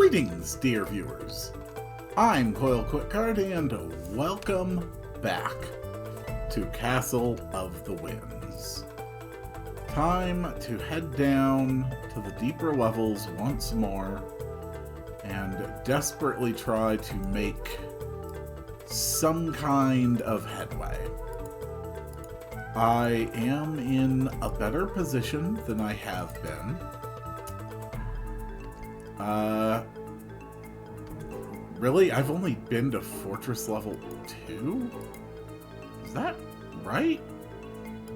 Greetings, dear viewers. I'm Coil Quickcard, and welcome back to Castle of the Winds. Time to head down to the deeper levels once more and desperately try to make some kind of headway. I am in a better position than I have been. Really? I've only been to Fortress level 2? Is that right?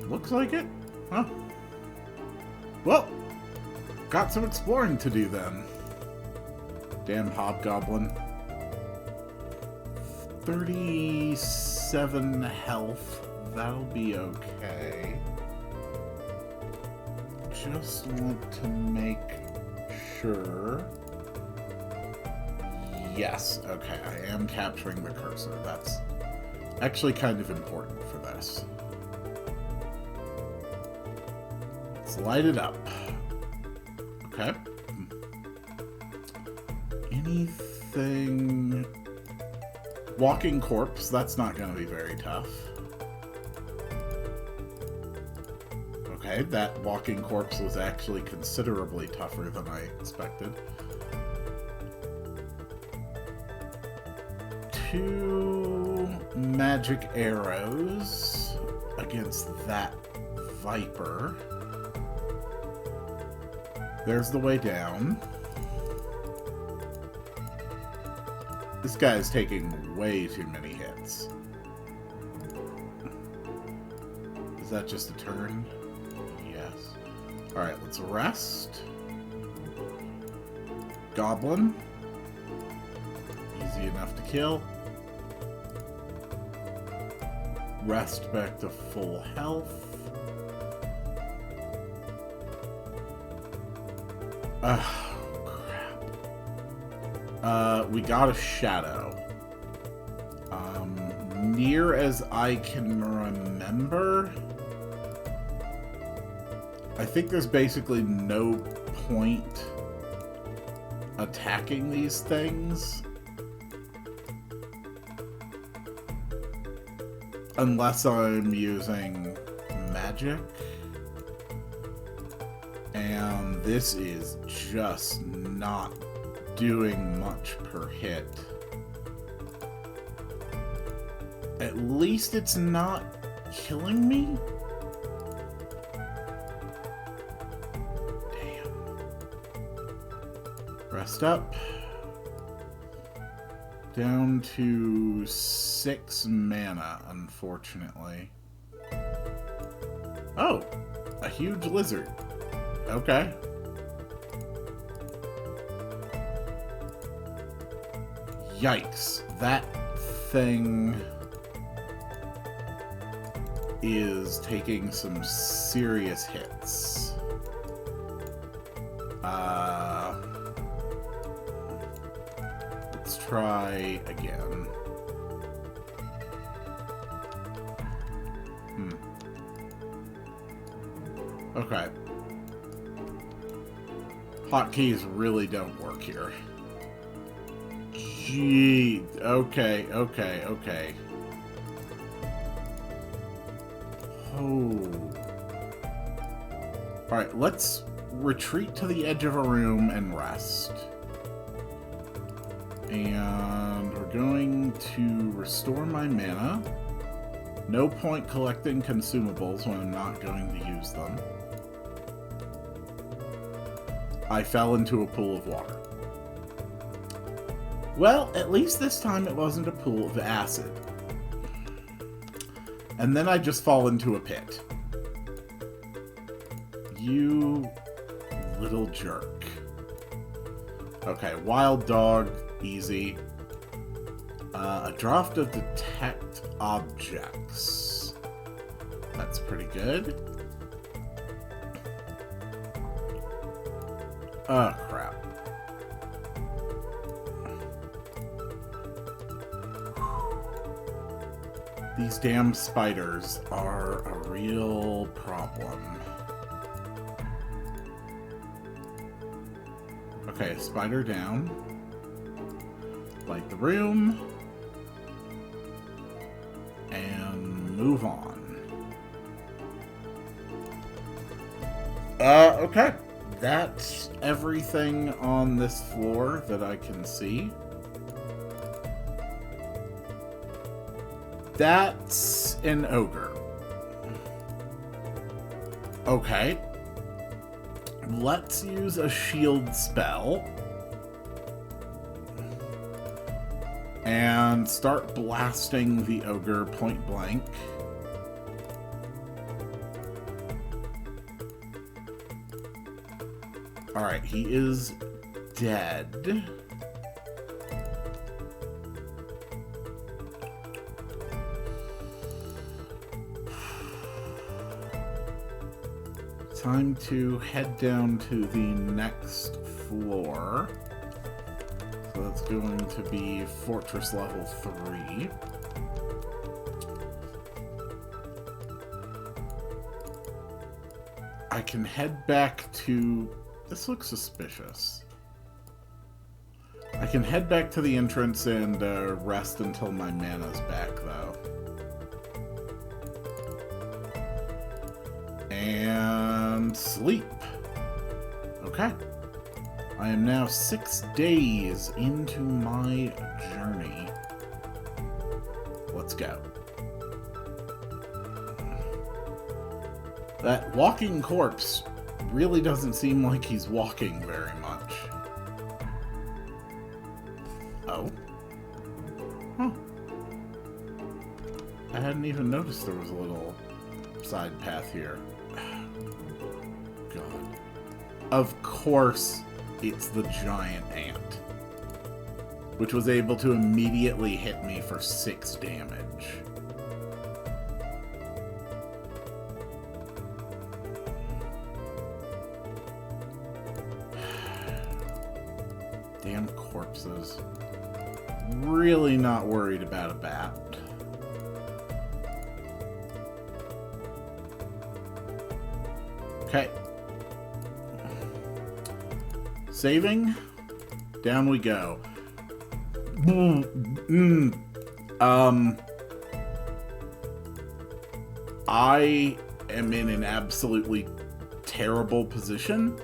Looks like it. Huh. Well, got some exploring to do then. Damn hobgoblin. 37 health. That'll be okay. Just want to make sure. Yes, okay, I am capturing the cursor. That's actually kind of important for this. Let's light it up. Okay. Anything... Walking corpse, that's not going to be very tough. Okay, that walking corpse was actually considerably tougher than I expected. 2 magic arrows against that viper. There's the way down. This guy's taking way too many hits. Is that just a turn? Yes. Alright, let's rest. Goblin. Easy enough to kill. Rest back to full health. Oh, crap. We got a shadow. Near as I can remember, I think there's basically no point attacking these things unless I'm using magic, and this is just not doing much per hit. At least it's not killing me? Damn. Rest up. Down to 6 mana, unfortunately. Oh, a huge lizard. Okay. Yikes. That thing is taking some serious hits. Let's try again. Okay. Hotkeys really don't work here. Gee. Okay. Oh. Alright, let's retreat to the edge of a room and rest. And we're going to restore my mana. No point collecting consumables when I'm not going to use them. I fell into a pool of water. Well, at least this time it wasn't a pool of acid. And then I just fall into a pit. You little jerk. Okay, wild dog, easy. A draft of detect objects. That's pretty good. Oh, crap. These damn spiders are a real problem. Okay, spider down. Light the room. And move on. Okay. That's everything on this floor that I can see. That's an ogre. Okay. Let's use a shield spell. And start blasting the ogre point blank. Alright, he is dead. Time to head down to the next floor. So that's going to be Fortress level 3. I can head back to... This looks suspicious. I can head back to the entrance and rest until my mana's back, though. And sleep. Okay. I am now 6 days into my journey. Let's go. That walking corpse really doesn't seem like he's walking very much. Oh. Huh. I hadn't even noticed there was a little side path here. God. Of course, it's the giant ant, which was able to immediately hit me for 6 damage. Damn corpses. Really not worried about a bat. Okay. Saving. Down we go. I am in an absolutely terrible position.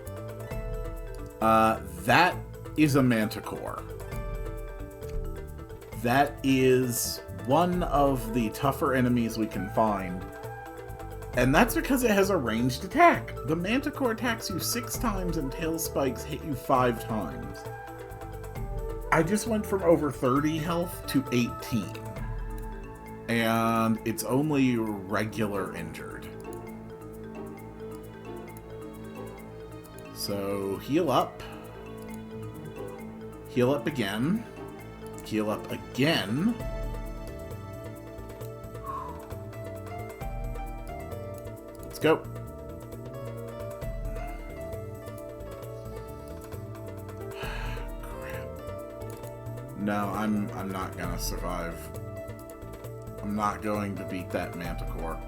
That is a manticore. That is one of the tougher enemies we can find. And that's because it has a ranged attack. The manticore attacks you 6 times and tail spikes hit you 5 times. I just went from over 30 health to 18. And it's only regular injured. So heal up. Heal up again. Heal up again. Let's go. Crap. No, I'm not gonna survive. I'm not going to beat that manticore.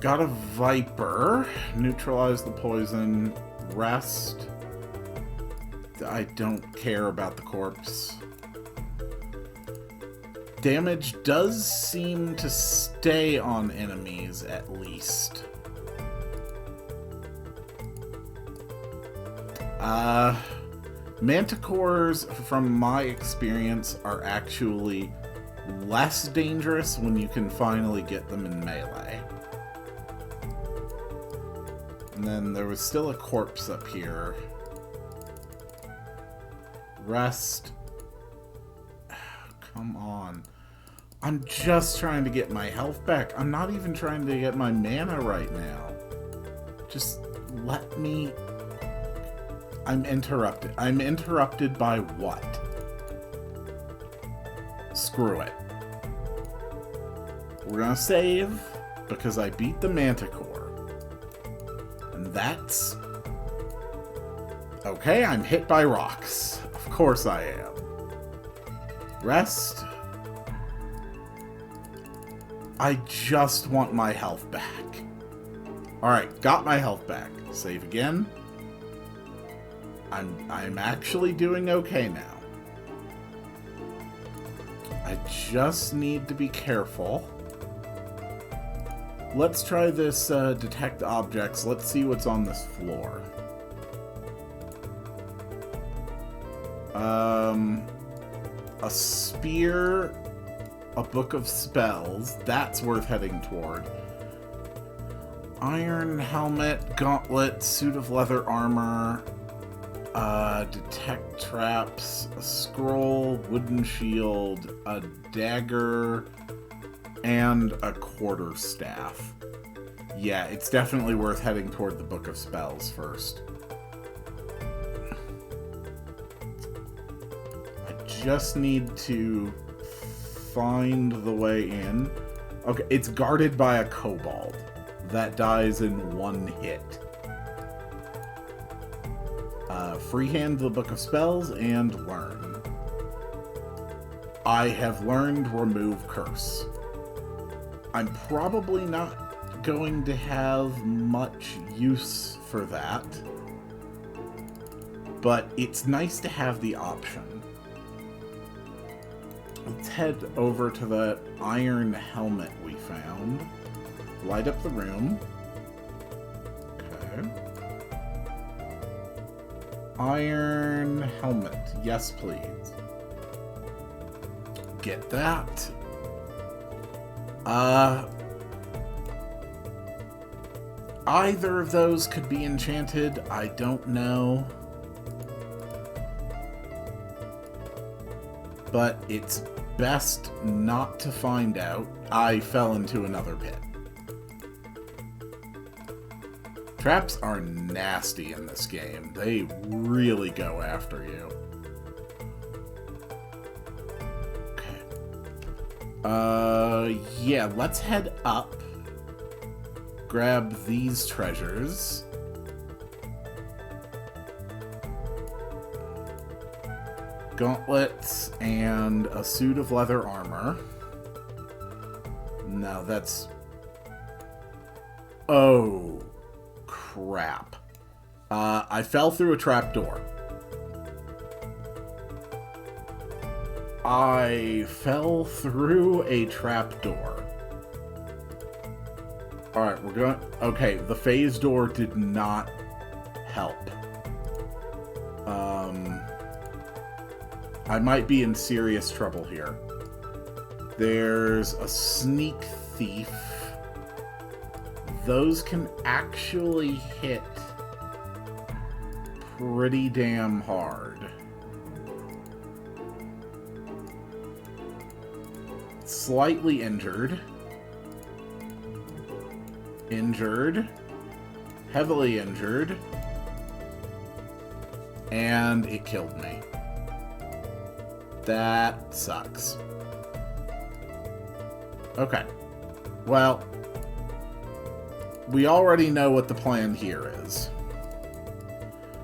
Got a Viper. Neutralize the poison. Rest. I don't care about the corpse. Damage does seem to stay on enemies, at least. Manticores, from my experience, are actually less dangerous when you can finally get them in melee. And then there was still a corpse up here. Rest. Come on. I'm just trying to get my health back. I'm not even trying to get my mana right now. Just let me... I'm interrupted. I'm interrupted by what? Screw it. We're gonna save because I beat the manticore. And that's... Okay, I'm hit by rocks. Of course I am. Rest. I just want my health back. Alright, got my health back. Save again. I'm actually doing okay now. I just need to be careful. Let's try this detect objects. Let's see what's on this floor. A spear, a book of spells. That's worth heading toward. Iron helmet, gauntlet, suit of leather armor, detect traps, a scroll, wooden shield, a dagger, and a quarterstaff. Yeah, it's definitely worth heading toward the book of spells first. I just need to find the way in. Okay, it's guarded by a kobold that dies in one hit. Freehand the book of spells and learn. I have learned remove curse. I'm probably not going to have much use for that, but it's nice to have the option. Let's head over to the iron helmet we found. Light up the room. Okay. Iron helmet. Yes, please. Get that. Either of those could be enchanted. I don't know. But it's best not to find out. I fell into another pit. Traps are nasty in this game. They really go after you. Okay. Yeah, let's head up. Grab these treasures. Gauntlets and a suit of leather armor. No, that's... Oh, crap. I fell through a trapdoor. I fell through a trapdoor. Alright, we're going... Okay, the phase door did not help. I might be in serious trouble here. There's a sneak thief. Those can actually hit pretty damn hard. Slightly injured. Injured. Heavily injured. And it killed me. That sucks. Okay. Well, we already know what the plan here is.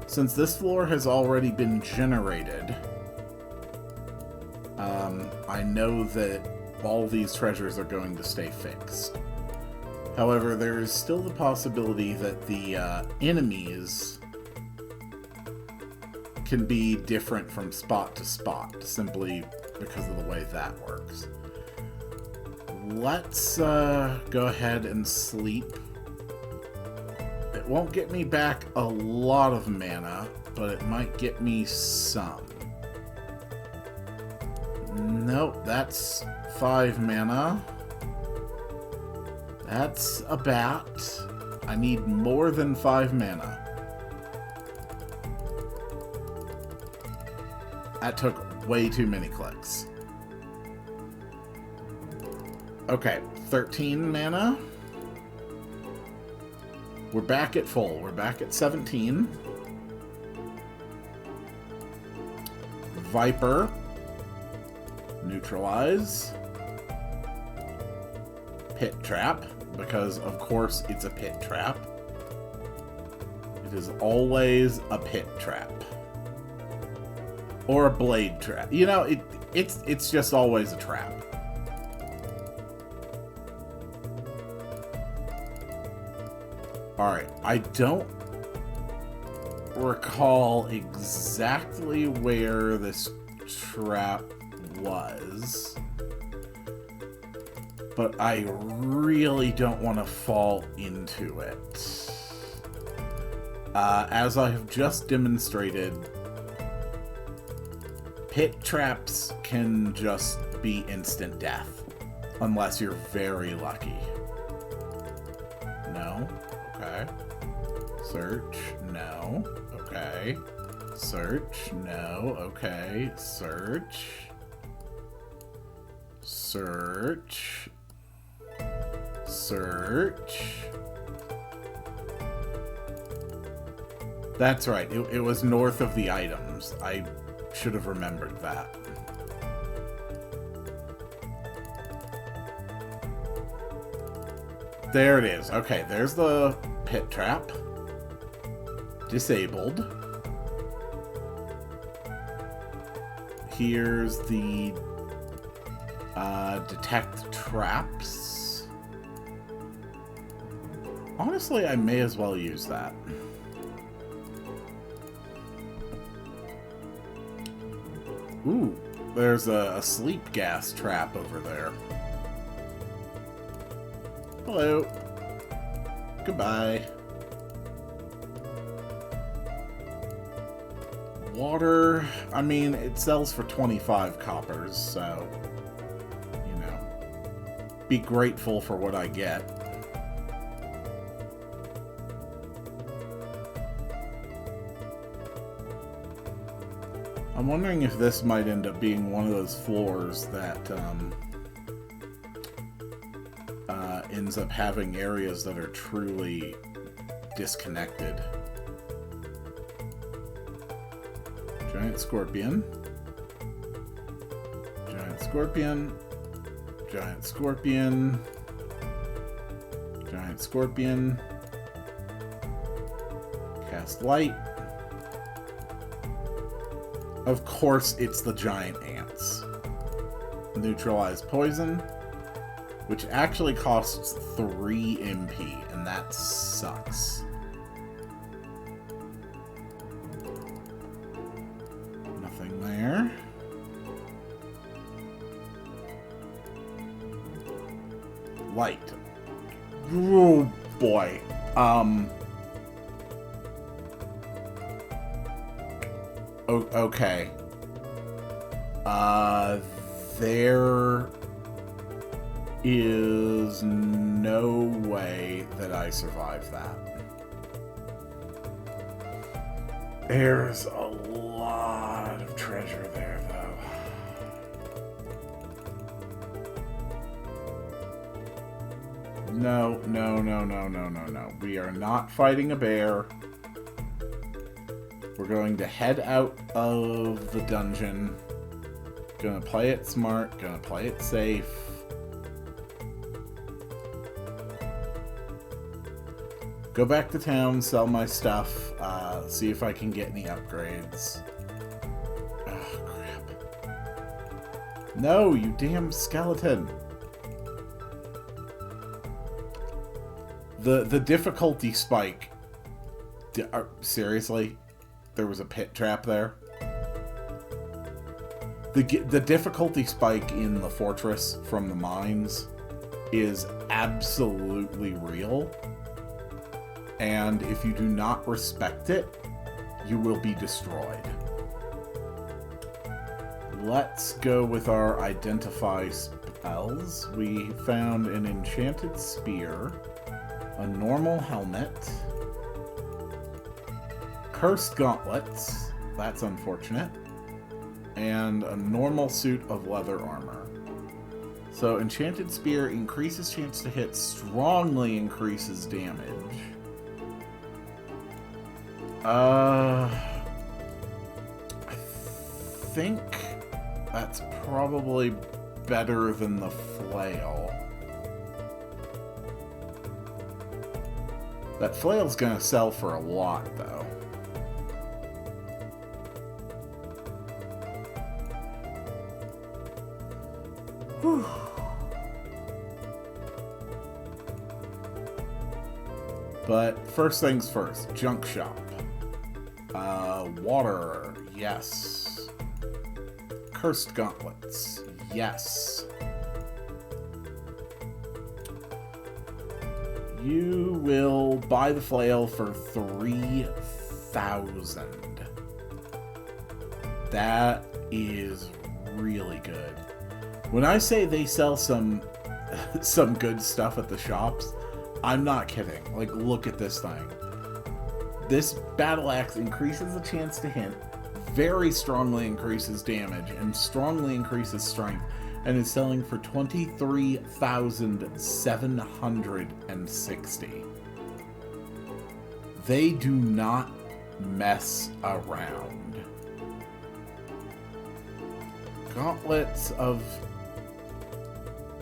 Since this floor has already been generated, I know that all these treasures are going to stay fixed. However, there is still the possibility that the enemies can be different from spot to spot, simply because of the way that works. Let's go ahead and sleep. It won't get me back a lot of mana, but it might get me some. Nope, that's 5 mana. That's a bat. I need more than 5 mana. That took way too many clicks. Okay, 13 mana. We're back at full. We're back at 17. Viper. Neutralize. Pit trap, because of course it's a pit trap. It is always a pit trap. Or a blade trap. You know, it's just always a trap. Alright, I don't... recall exactly where this trap was, but I really don't want to fall into it. As I have just demonstrated, pit traps can just be instant death, unless you're very lucky. No? Okay. Search. No. Okay. Search. No. Okay. Search. Search. Search. That's right. It was north of the items. I should have remembered that. There it is. Okay, there's the pit trap. Disabled. Here's the detect traps. Honestly, I may as well use that. Ooh, there's a sleep gas trap over there. Hello. Goodbye. Water, I mean, it sells for 25 coppers, so, you know, be grateful for what I get. I'm wondering if this might end up being one of those floors that ends up having areas that are truly disconnected. Giant scorpion. Giant scorpion. Giant scorpion. Giant scorpion. Cast light. Of course, it's the giant ants. Neutralize poison, which actually costs 3 MP, and that sucks. Nothing there. Light. Oh boy. Okay. There is no way that I survive that. There's a lot of treasure there, though. No. We are not fighting a bear. We're going to head out of the dungeon. Gonna play it smart, gonna play it safe. Go back to town, sell my stuff, see if I can get any upgrades. Oh, crap. No, you damn skeleton. The difficulty spike. Seriously? There was a pit trap there? The difficulty spike in the fortress from the mines is absolutely real. And if you do not respect it, you will be destroyed. Let's go with our identify spells. We found an enchanted spear, a normal helmet, cursed gauntlets, that's unfortunate, and a normal suit of leather armor. So enchanted spear increases chance to hit, strongly increases damage. I think that's probably better than the flail. That flail's gonna sell for a lot, though. Whew. But first things first, junk shop. Water, yes. Cursed gauntlets, yes. You will buy the flail for 3,000. That is really good. When I say they sell some good stuff at the shops, I'm not kidding. Like, look at this thing. This battle axe increases the chance to hit, very strongly increases damage, and strongly increases strength, and is selling for 23,760. They do not mess around. Gauntlets of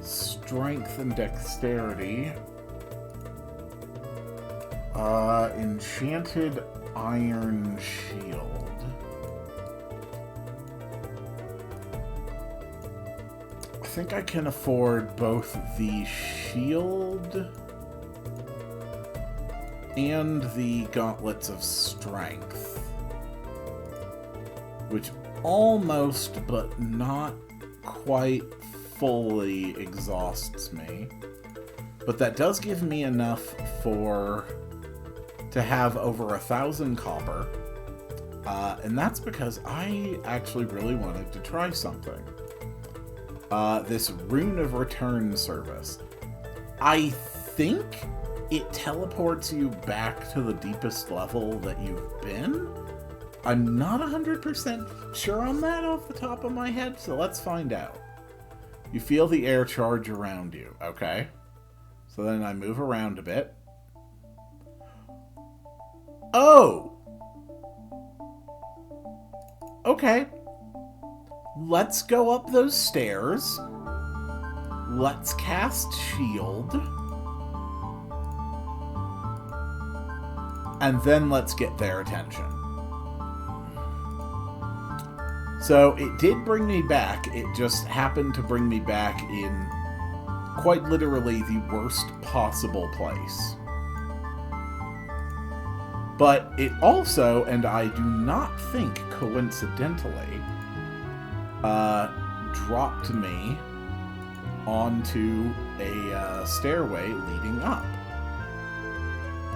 strength and dexterity. Enchanted iron shield. I think I can afford both the shield and the gauntlets of strength, which almost but not quite fully exhausts me. But that does give me enough to have over 1,000 copper, and that's because I actually really wanted to try something. This Rune of Return service. I think it teleports you back to the deepest level that you've been. I'm not 100% sure on that off the top of my head, so let's find out. You feel the air charge around you, okay? So then I move around a bit. Oh! Okay. Let's go up those stairs. Let's cast shield. And then let's get their attention. So it did bring me back. It just happened to bring me back in quite literally the worst possible place. But it also, and I do not think coincidentally, dropped me onto a stairway leading up.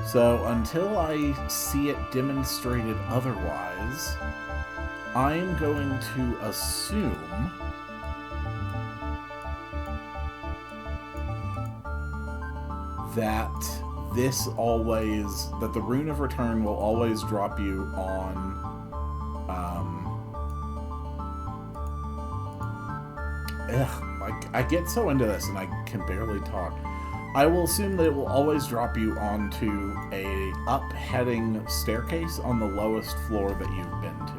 So until I see it demonstrated otherwise, I'm going to assume that the Rune of Return will always drop you on I get so into this and I can barely talk. I will assume that it will always drop you onto a up-heading staircase on the lowest floor that you've been to.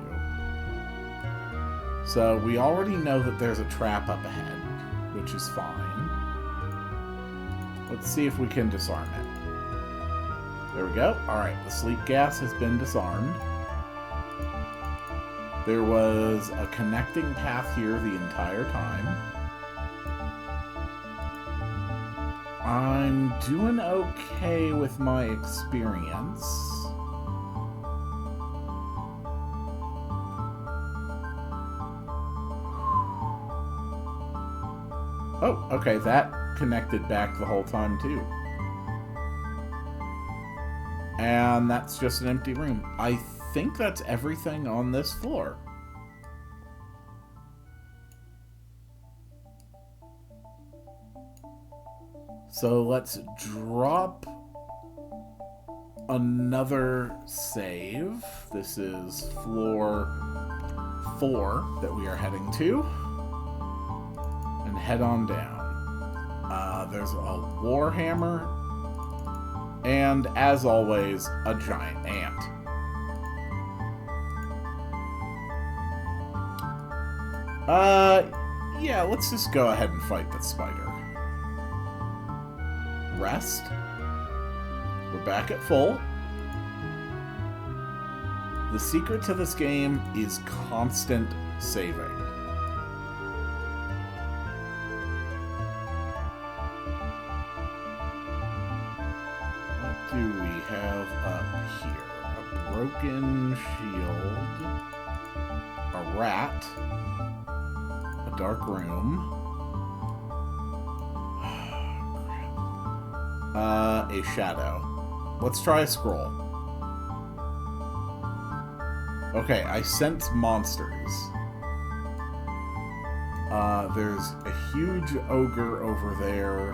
So we already know that there's a trap up ahead, which is fine. Let's see if we can disarm it. There we go. Alright, the sleep gas has been disarmed. There was a connecting path here the entire time. I'm doing okay with my experience. Oh, okay, that connected back the whole time too. And that's just an empty room. I think that's everything on this floor. So let's drop another save. This is floor 4 that we are heading to. And head on down. There's a warhammer. And, as always, a giant ant. Yeah, let's just go ahead and fight the spider. Rest. We're back at full. The secret to this game is constant saving. What do we have up here? A broken shield, a rat, a dark room, a shadow. Let's try a scroll. Okay, I sense monsters. There's a huge ogre over there,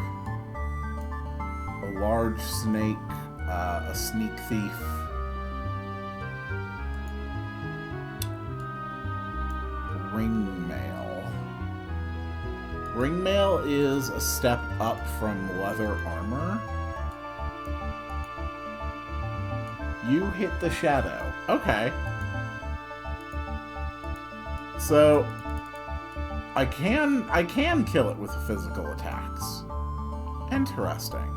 a large snake, a sneak thief, ringmail. Ringmail is a step up from leather armor. You hit the shadow. Okay. So I can kill it with physical attacks. Interesting.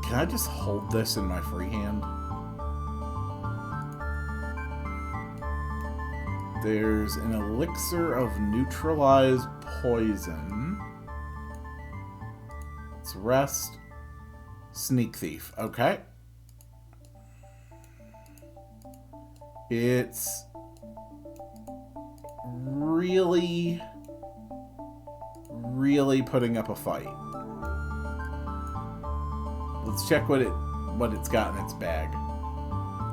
Can I just hold this in my free hand? There's an elixir of neutralized poison. It's rest. Sneak thief. Okay. It's really putting up a fight. Let's check what it's got in its bag.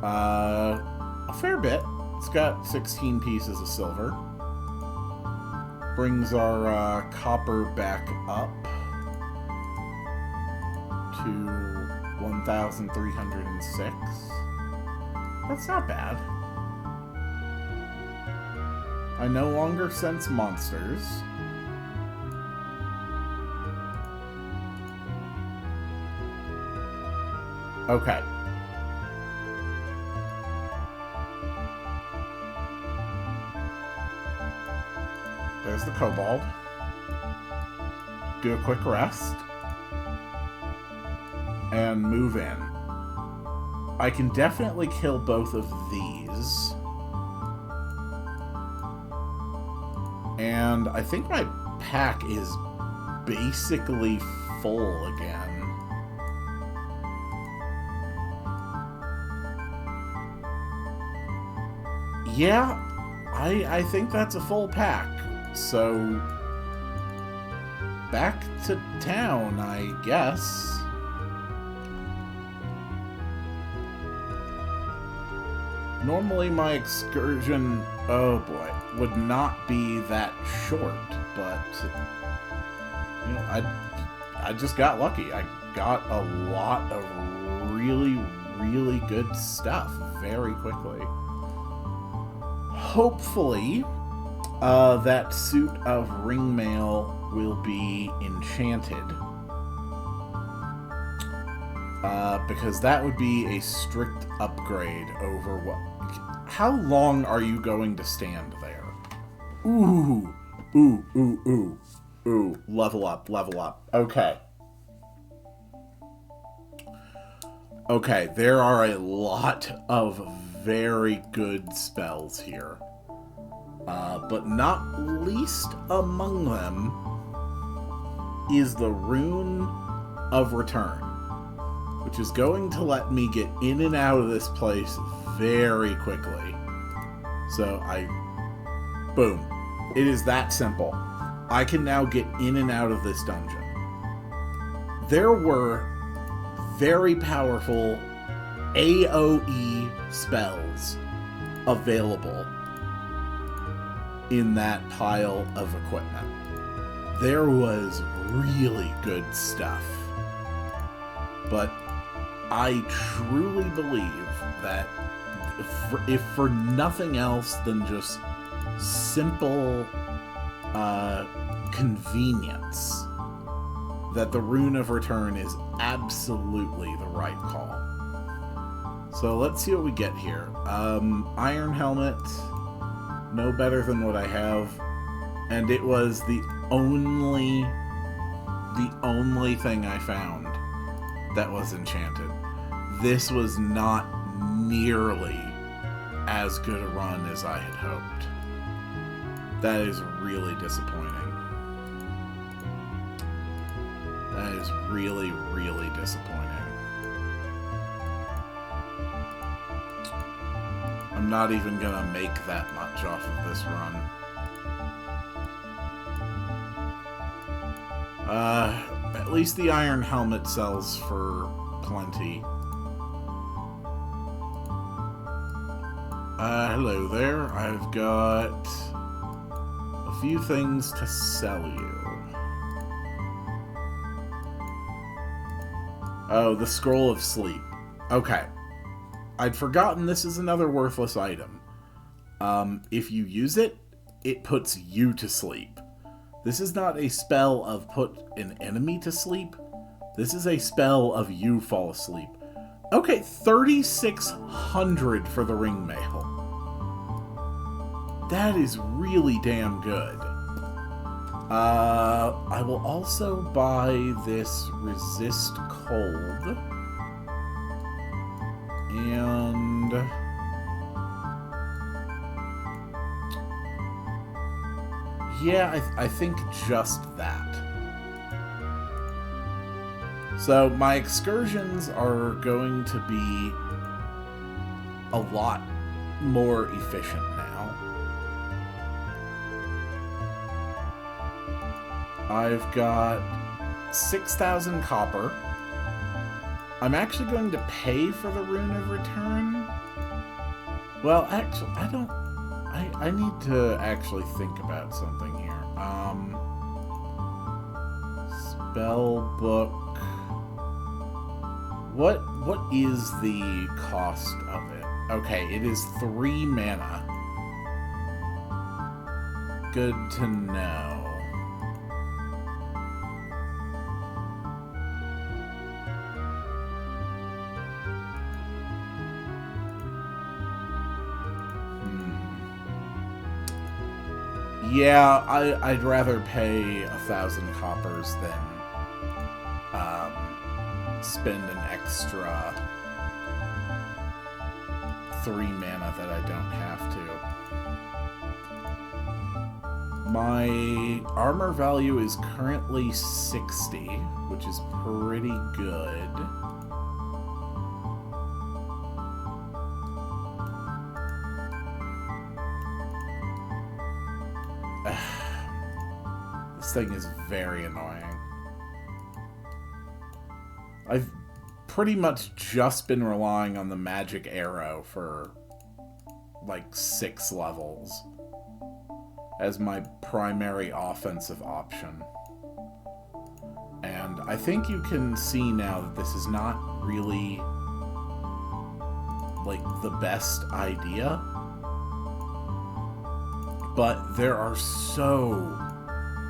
A fair bit. It's got 16 pieces of silver. Brings our copper back up to 1,306. That's not bad. I no longer sense monsters. Okay. There's the kobold. Do a quick rest. And move in. I can definitely kill both of these. And I think my pack is basically full again. Yeah, I think that's a full pack. So, back to town, I guess. Normally my excursion, oh boy, would not be that short, but you know, I just got lucky. I got a lot of really good stuff very quickly. Hopefully, that suit of ringmail will be enchanted. Because that would be a strict upgrade over what... How long are you going to stand there? Ooh. Level up. Okay. Okay, there are a lot of very good spells here. But not least among them is the Rune of Return, which is going to let me get in and out of this place very quickly. So boom. It is that simple. I can now get in and out of this dungeon. There were very powerful AoE spells available in that pile of equipment. There was really good stuff. But I truly believe that if for nothing else than just simple convenience, that the Rune of Return is absolutely the right call. So let's see what we get here. Iron helmet, no better than what I have, and it was the only thing I found that was enchanted. This was not nearly as good a run as I had hoped. That is really disappointing. That is really disappointing. not even gonna make that much off of this run. At least the iron helmet sells for plenty. Hello there. I've got a few things to sell you. Oh, the Scroll of Sleep. Okay. I'd forgotten this is another worthless item. If you use it, it puts you to sleep. This is not a spell of put an enemy to sleep. This is a spell of you fall asleep. Okay, 3,600 for the ring mail. That is really damn good. I will also buy this resist cold. And yeah, I think just that. So my excursions are going to be a lot more efficient now. I've got 6,000 copper. I'm actually going to pay for the Rune of Return. Well, actually, I need to actually think about something here. Spell book. What is the cost of it? Okay, it is 3 mana. Good to know. Yeah, I'd rather pay 1,000 coppers than spend an extra 3 mana that I don't have to. My armor value is currently 60, which is pretty good. This thing is very annoying. I've pretty much just been relying on the magic arrow for like 6 levels as my primary offensive option. And I think you can see now that this is not really like the best idea. But there are so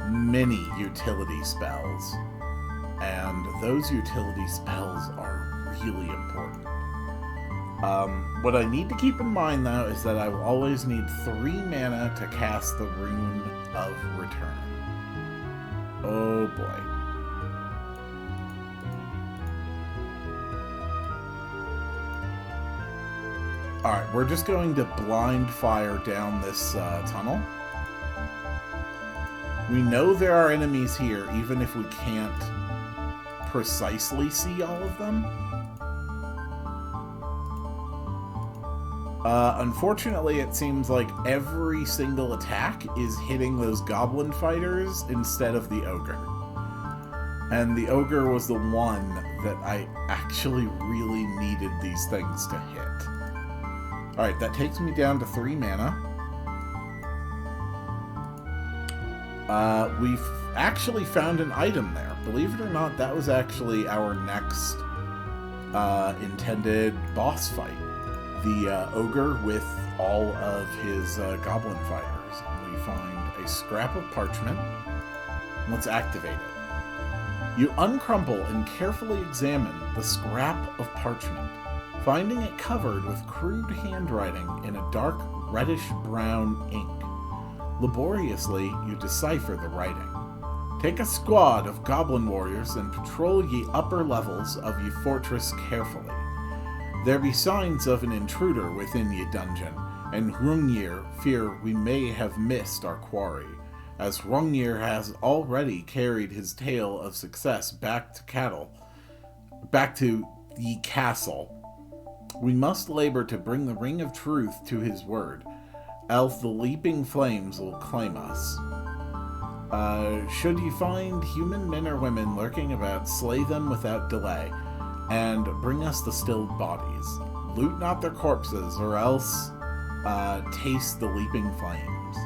many utility spells, and those utility spells are really important. What I need to keep in mind, though, is that I will always need 3 mana to cast the Rune of Return. Oh boy. Alright, we're just going to blind fire down this tunnel. We know there are enemies here, even if we can't precisely see all of them. Unfortunately, it seems like every single attack is hitting those goblin fighters instead of the ogre. And the ogre was the one that I actually really needed these things to hit. Alright, that takes me down to 3 mana. We've actually found an item there. Believe it or not, that was actually our next intended boss fight. The ogre with all of his goblin fighters. We find a scrap of parchment. Let's activate it. You uncrumple and carefully examine the scrap of parchment, finding it covered with crude handwriting in a dark reddish-brown ink. Laboriously, you decipher the writing. Take a squad of goblin warriors and patrol ye upper levels of ye fortress carefully. There be signs of an intruder within ye dungeon, and Hrungnir fear we may have missed our quarry, as Hrungnir has already carried his tale of success back to ye castle. We must labor to bring the ring of truth to his word, else the leaping flames will claim us. Should you find human men or women lurking about, slay them without delay, and bring us the stilled bodies. Loot not their corpses, or else taste the leaping flames.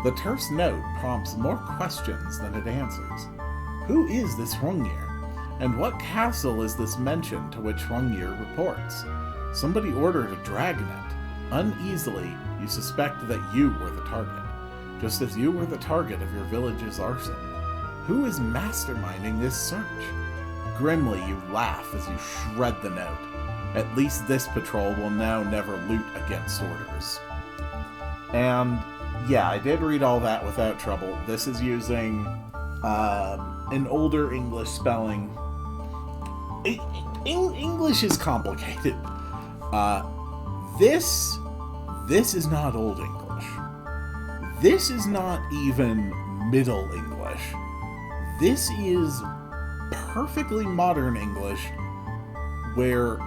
The terse note prompts more questions than it answers. Who is this Hrungnir? And what castle is this mentioned to which Hrungnir reports? Somebody ordered a dragnet. Uneasily, you suspect that you were the target, just as you were the target of your village's arson. Who is masterminding this search? Grimly, you laugh as you shred the note. At least this patrol will now never loot against orders. And yeah, I did read all that without trouble. This is using an older English spelling. English is complicated. This is not Old English. This is not even Middle English. This is perfectly modern English, where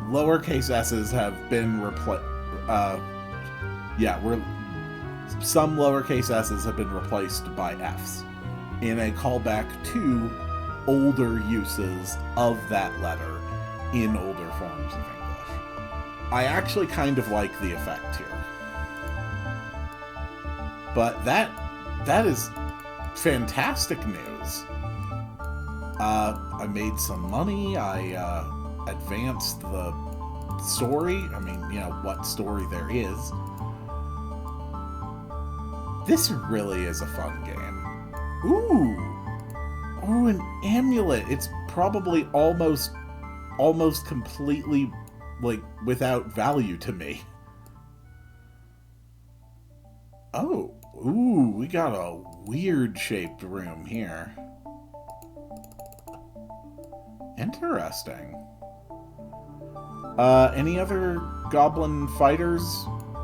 lowercase s's have been replaced. Where some lowercase s's have been replaced by f's, in a callback to older uses of that letter in older forms of English. I actually kind of like the effect here. But that is fantastic news. I made some money. I advanced the story. I mean, what story there is. This really is a fun game. Ooh, an amulet. It's probably almost completely, without value to me. Oh, ooh, we got a weird-shaped room here. Interesting. Any other goblin fighters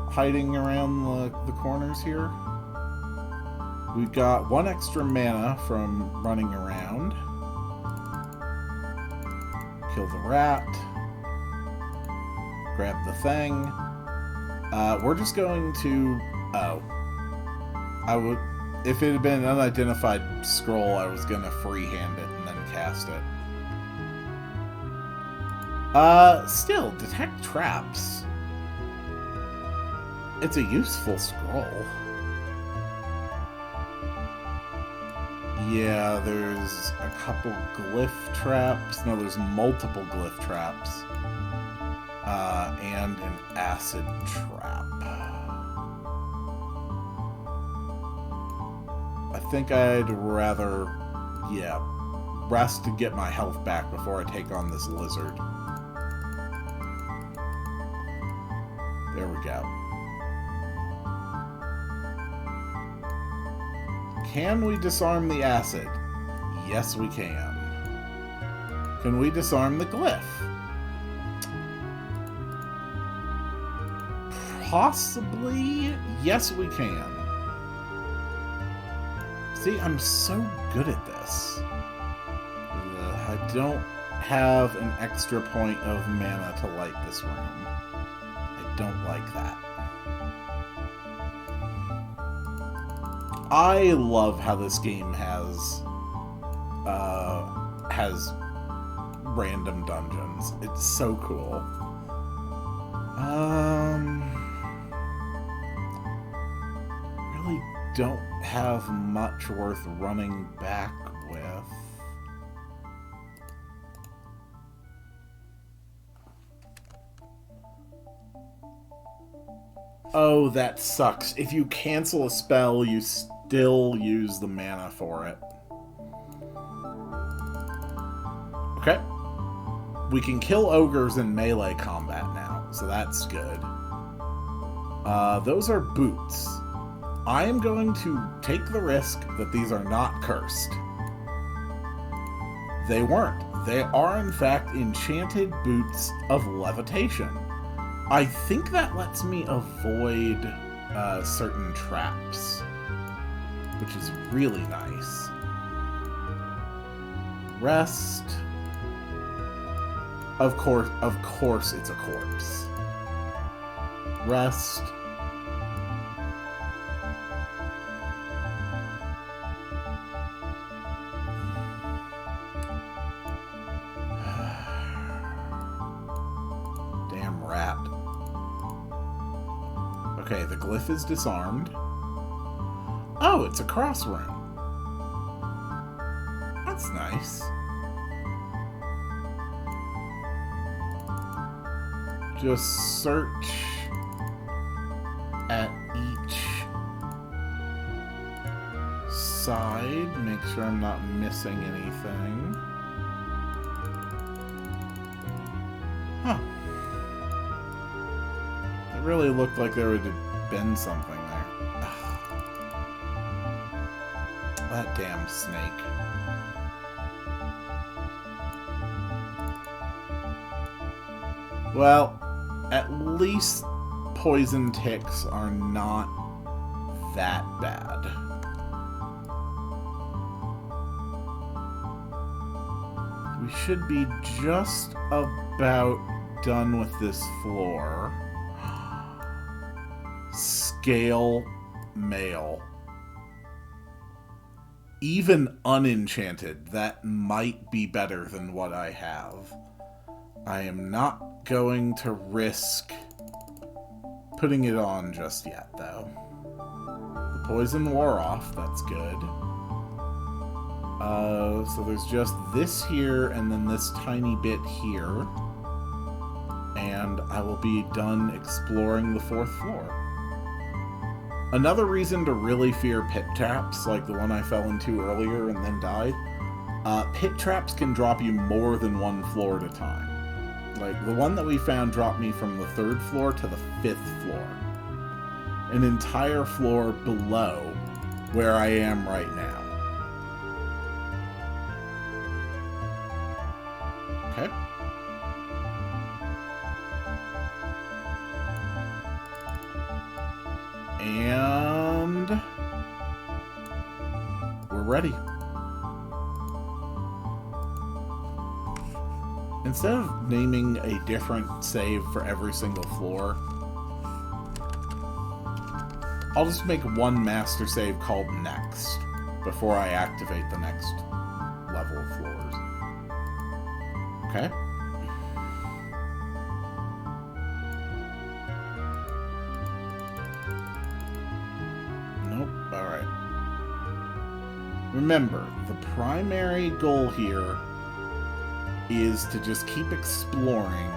hiding around the corners here? We've got 1 extra mana from running around. Kill the rat. Grab the thing. We're just going to... Oh. If it had been an unidentified scroll, I was going to freehand it and then cast it. Still, detect traps. It's a useful scroll. Yeah, there's a couple glyph traps. No, there's multiple glyph traps. And an acid trap. I think I'd rather, rest to get my health back before I take on this lizard. There we go. Can we disarm the acid? Yes, we can. Can we disarm the glyph? Possibly. Yes, we can. See, I'm so good at this. I don't have an extra point of mana to light this room. I don't like that. I love how this game has random dungeons. It's so cool. Really don't have much worth running back with. Oh, that sucks. If you cancel a spell, you still use the mana for it. Okay. We can kill ogres in melee combat now, so that's good. Those are boots. I am going to take the risk that these are not cursed. They weren't. They are, in fact, enchanted boots of levitation. I think that lets me avoid certain traps, which is really nice. Rest. Of course it's a corpse. Rest. Damn rat. Okay, the glyph is disarmed. Oh, it's a cross rune. That's nice. Just search at each side. Make sure I'm not missing anything. Huh. It really looked like there would have been something there. That damn snake. Well, at least poison ticks are not that bad. We should be just about done with this floor. Scale mail. Even unenchanted, that might be better than what I have. I am not going to risk putting it on just yet, though. The poison wore off, that's good. So there's just this here, and then this tiny bit here. And I will be done exploring the 4th floor. Another reason to really fear pit traps, like the one I fell into earlier and then died, pit traps can drop you more than one floor at a time. Like, the one that we found dropped me from the 3rd floor to the 5th floor. An entire floor below where I am right now. Okay. And we're ready. Instead of naming a different save for every single floor, I'll just make one master save called Next before I activate the next level of floors. Okay? Nope. Alright. Remember, the primary goal here is to just keep exploring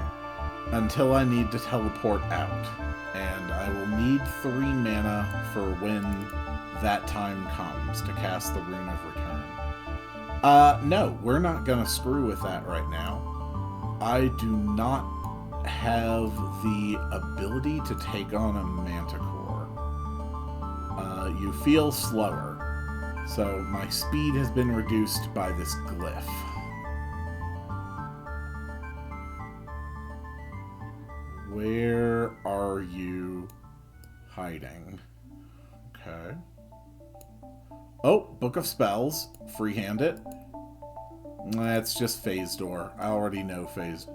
until I need to teleport out. And I will need 3 mana for when that time comes to cast the Rune of Return. No, we're not gonna screw with that right now. I do not have the ability to take on a Manticore. You feel slower, so my speed has been reduced by this glyph. Where are you hiding? Okay. Oh, Book of Spells. Freehand it. That's just Phase Door. I already know Phase.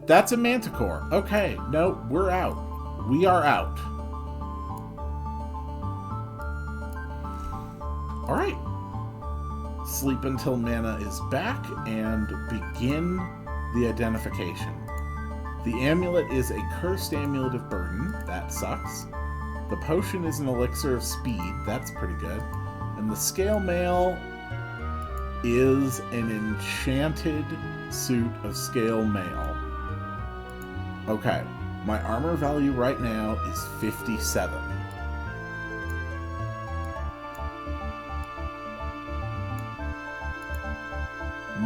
That's a Manticore. Okay. No, we're out. We are out. Alright. Sleep until mana is back and begin the identification. The amulet is a cursed amulet of burden. That sucks. The potion is an elixir of speed. That's pretty good. And the scale mail is an enchanted suit of scale mail. Okay. My armor value right now is 57.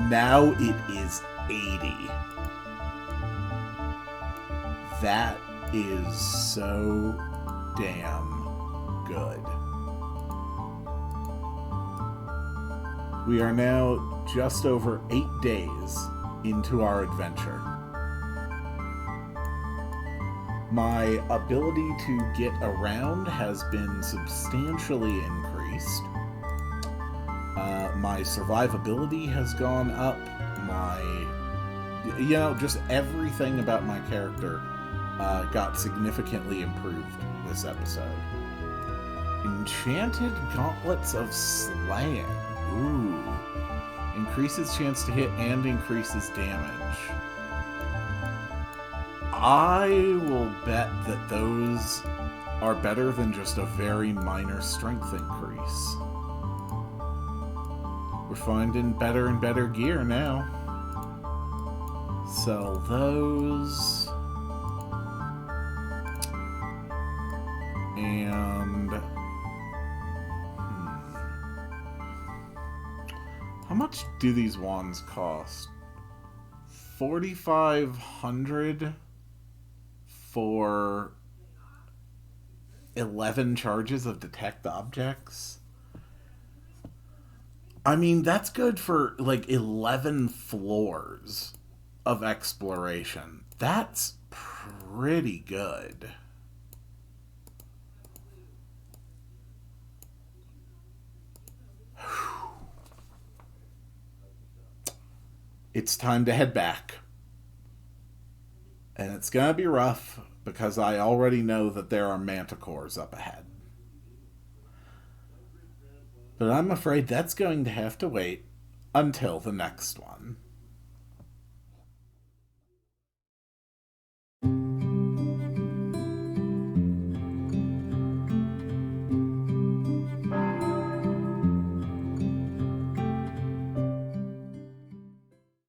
Now it is 80. That is so damn good. We are now just over 8 days into our adventure. My ability to get around has been substantially increased. My survivability has gone up. My You know, just everything about my character got significantly improved this episode. Enchanted Gauntlets of Slaying. Ooh. Increases chance to hit and increases damage. I will bet that those are better than just a very minor strength increase. We're finding better and better gear now. Sell those. And how much do these wands cost? 4,500 for 11 charges of detect objects. I mean, that's good for like 11 floors of exploration. That's pretty good. It's time to head back. And it's gonna be rough because I already know that there are manticores up ahead. But I'm afraid that's going to have to wait until the next one.